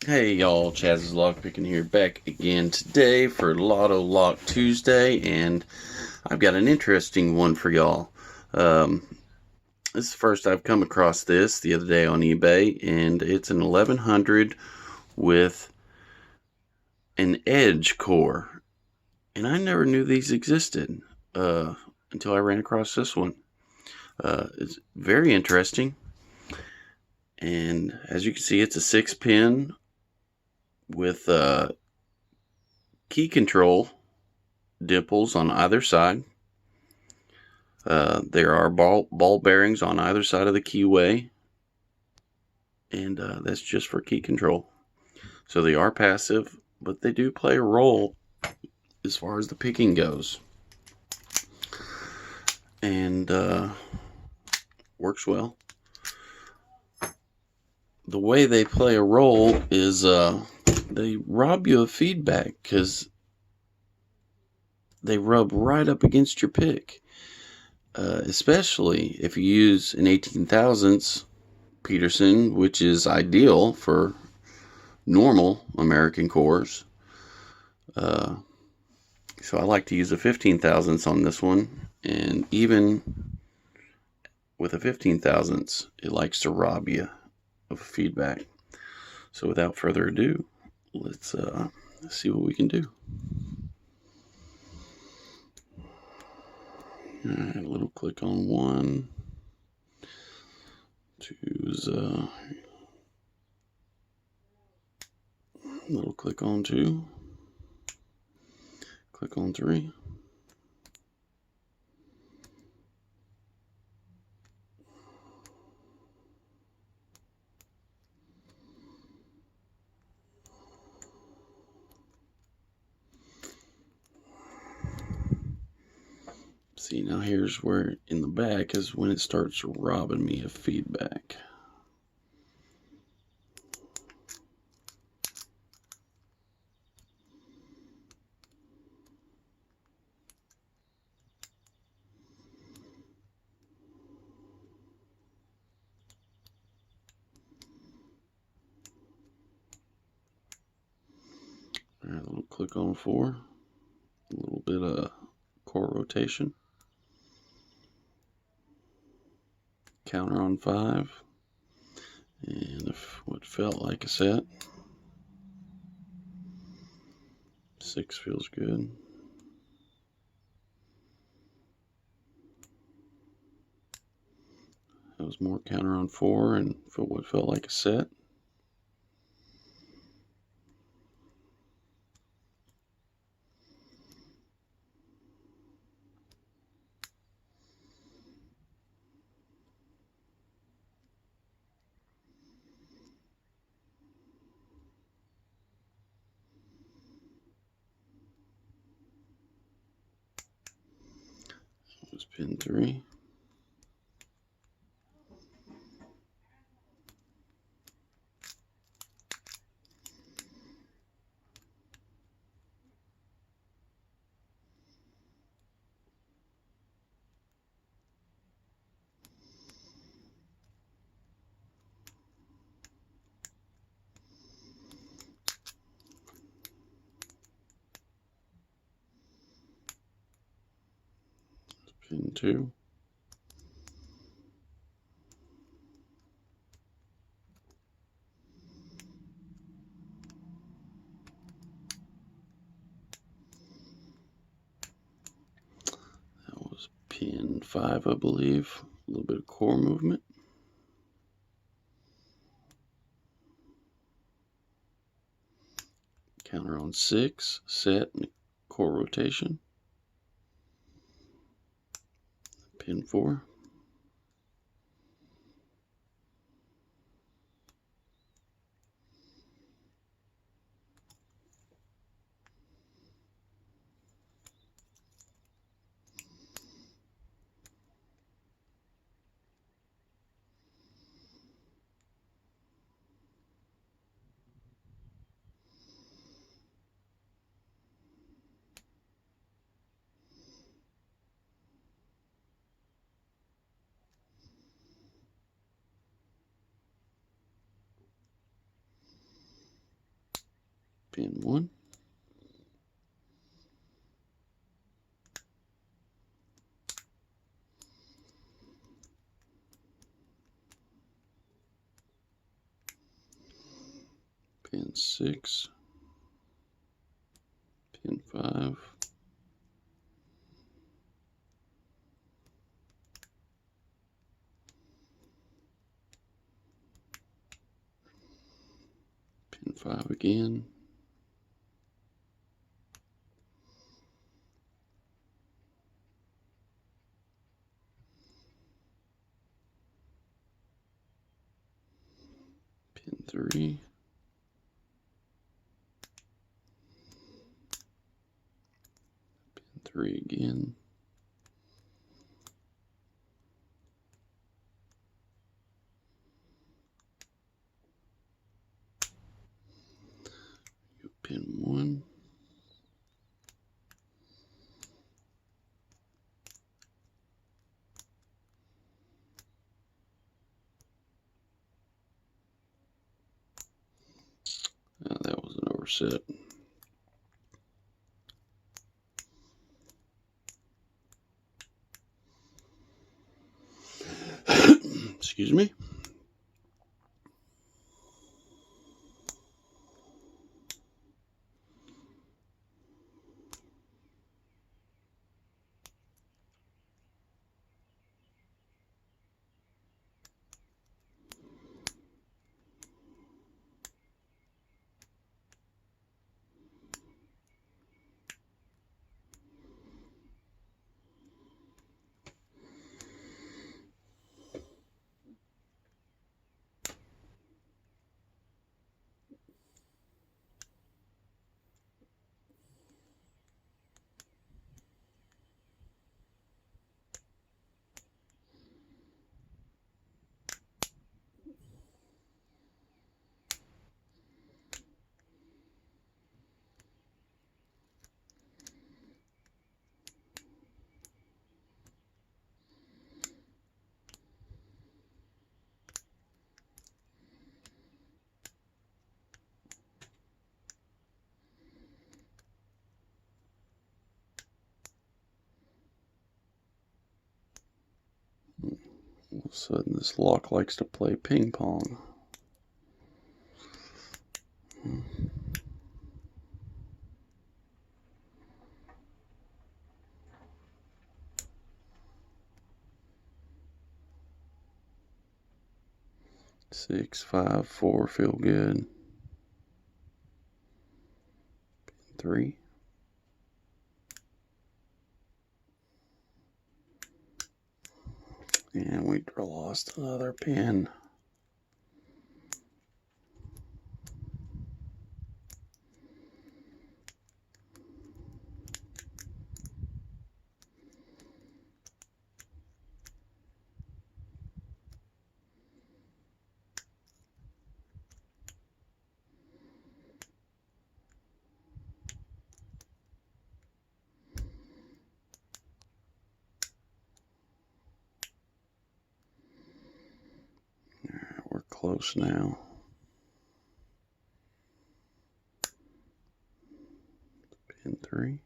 Hey y'all, Chaz's Lockpicking here, back again today for Lotto Lock Tuesday, and I've got an interesting one for y'all. This is the first I've come across this the other day on eBay, and it's an 1100 with an edge core, and I never knew these existed until I ran across this one. It's very interesting, and as you can see, it's a 6-pin with key control dimples on either side. There are ball bearings on either side of the keyway, and that's just for key control. So they are passive, but they do play a role as far as the picking goes, and works well. The way they play a role is they rob you of feedback because they rub right up against your pick. Especially if you use an 18 thousandths Peterson, which is ideal for normal American cores. So I like to use a 15 thousandths on this one, and even with a 15 thousandths, it likes to rob you of feedback. So without further ado, let's see what we can do. All right, a little click on one. Choose a little click on two. Click on three. See, now here's where in the back is when it starts robbing me of feedback. All right, a little click on four. A little bit of core rotation. Counter on five. And if what felt like a set. Six feels good. That was more counter on four and for what felt like a set. That was pin three. Pin two. That was pin five, I believe. A little bit of core movement. Counter on six, set, and core rotation. Pin four. Pin 1. Pin 6. Pin 5. Pin 5 again. Pin 3. Pin 3 again. Pin 1. That was an overset. Excuse me. All of a sudden, this lock likes to play ping pong. Six, 5, 4, feel good. Pin 3. And we lost another pin. We're close now. Pin 3.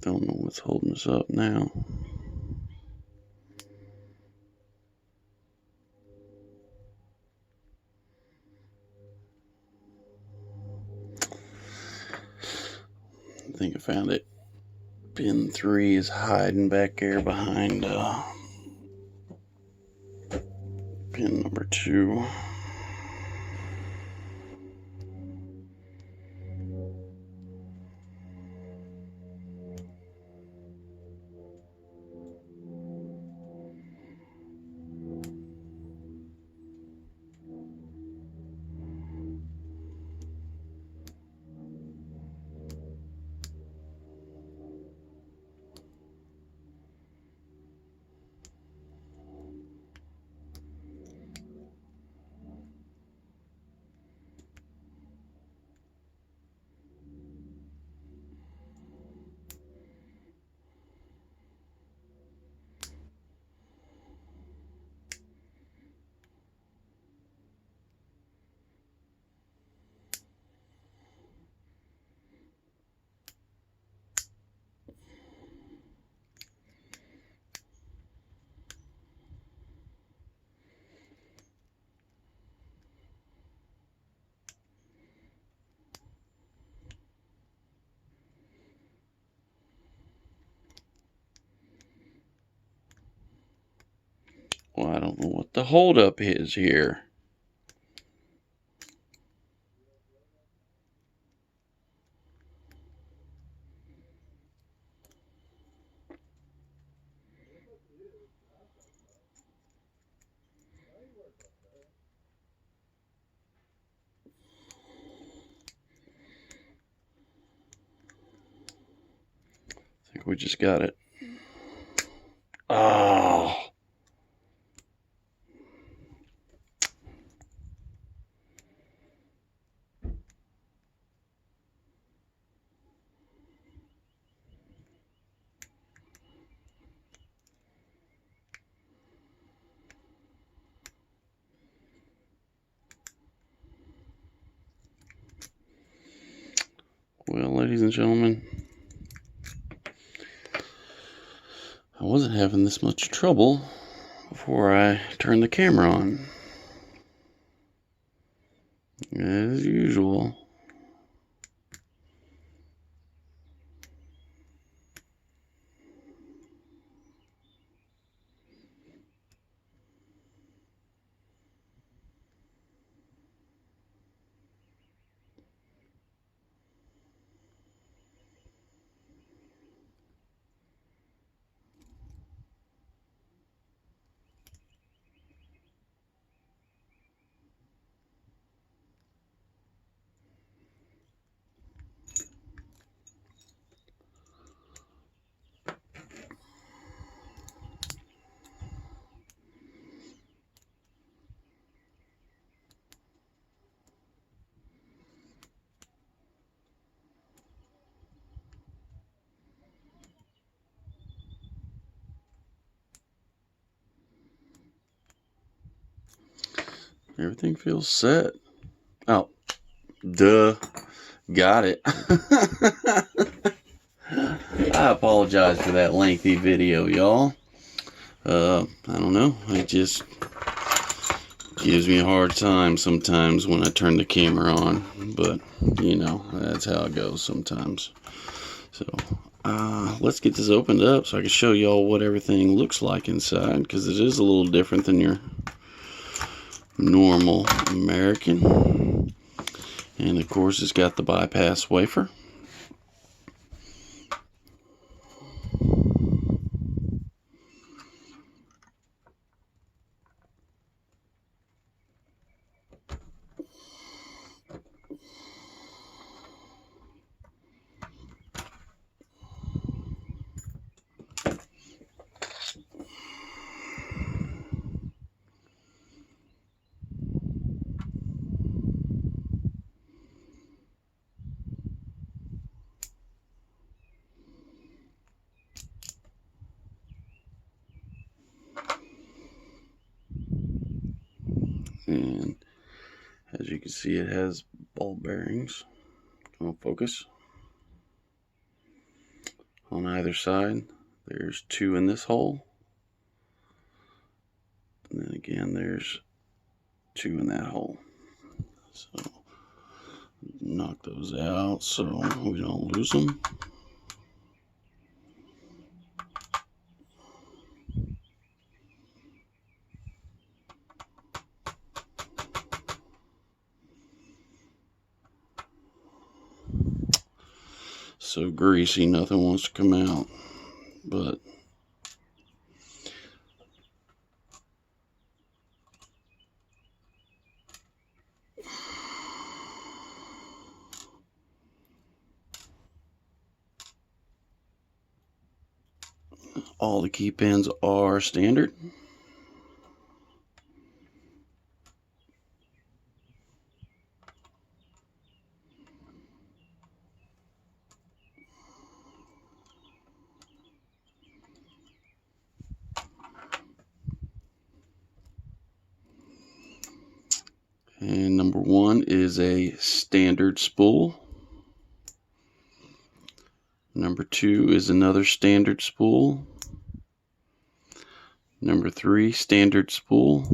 Don't know what's holding us up now. I think I found it. Pin 3 is hiding back there behind pin number 2. I don't know what the holdup is here. I think we just got it. Oh. Well, ladies and gentlemen, I wasn't having this much trouble before I turned the camera on. As usual. Everything feels set. Oh, duh. Got it. I apologize for that lengthy video, y'all. I don't know. It just gives me a hard time sometimes when I turn the camera on. But, you know, that's how it goes sometimes. So, let's get this opened up so I can show y'all what everything looks like inside. Because it is a little different than your normal American. And of course it's got the bypass wafer. And as you can see, it has ball bearings. Come on, focus. On either side, there's 2 in this hole. And then again, there's 2 in that hole. So knock those out so we don't lose them. So greasy, nothing wants to come out. But all the key pins are standard. And number 1 is a standard spool. Number 2 is another standard spool. Number 3, standard spool.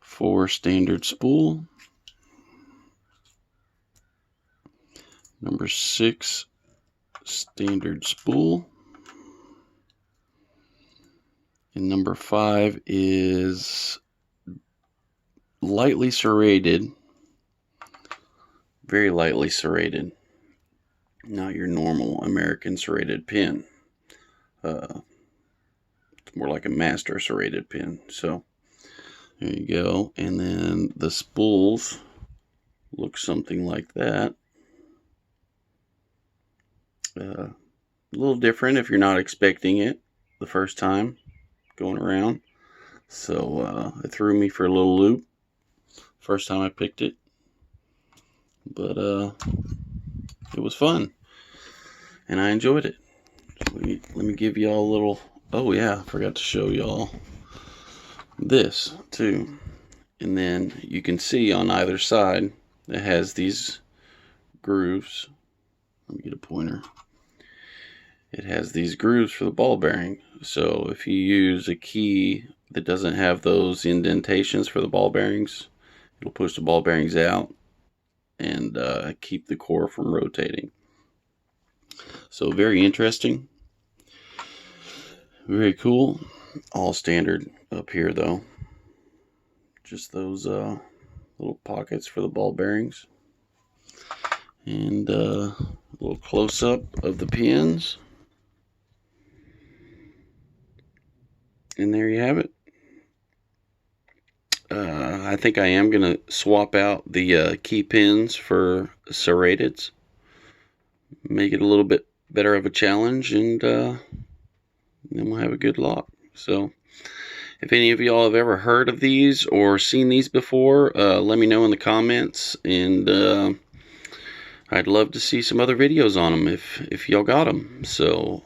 4, standard spool. Number 6, standard spool. And number 5 is lightly serrated, very lightly serrated, not your normal American serrated pin. It's more like a master serrated pin. So there you go. And then the spools look something like that. A little different if you're not expecting it the first time going around. So it threw me for a little loop first time I picked it, but it was fun and I enjoyed it. So let me give y'all a little. Oh yeah, I forgot to show y'all this too. And then you can see on either side it has these grooves. Let me get a pointer. It has these grooves for the ball bearing. So if you use a key that doesn't have those indentations for the ball bearings, it'll push the ball bearings out and keep the core from rotating. So very interesting. Very cool. All standard up here though. Just those little pockets for the ball bearings. And a little close-up of the pins. And there you have it. I think I am going to swap out the key pins for serrateds. Make it a little bit better of a challenge, and then we'll have a good lock. So if any of y'all have ever heard of these or seen these before, let me know in the comments, and I'd love to see some other videos on them if y'all got them. So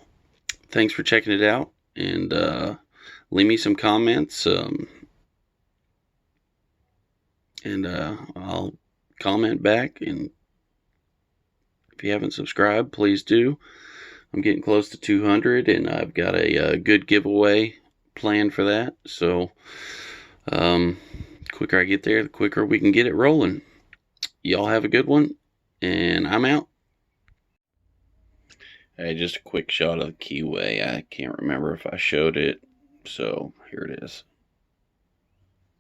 thanks for checking it out, and leave me some comments, and I'll comment back. And if you haven't subscribed, please do. I'm getting close to 200, and I've got a good giveaway planned for that. So the quicker I get there, the quicker we can get it rolling. Y'all have a good one, and I'm out. Hey, just a quick shot of the keyway. I can't remember if I showed it, so here it is.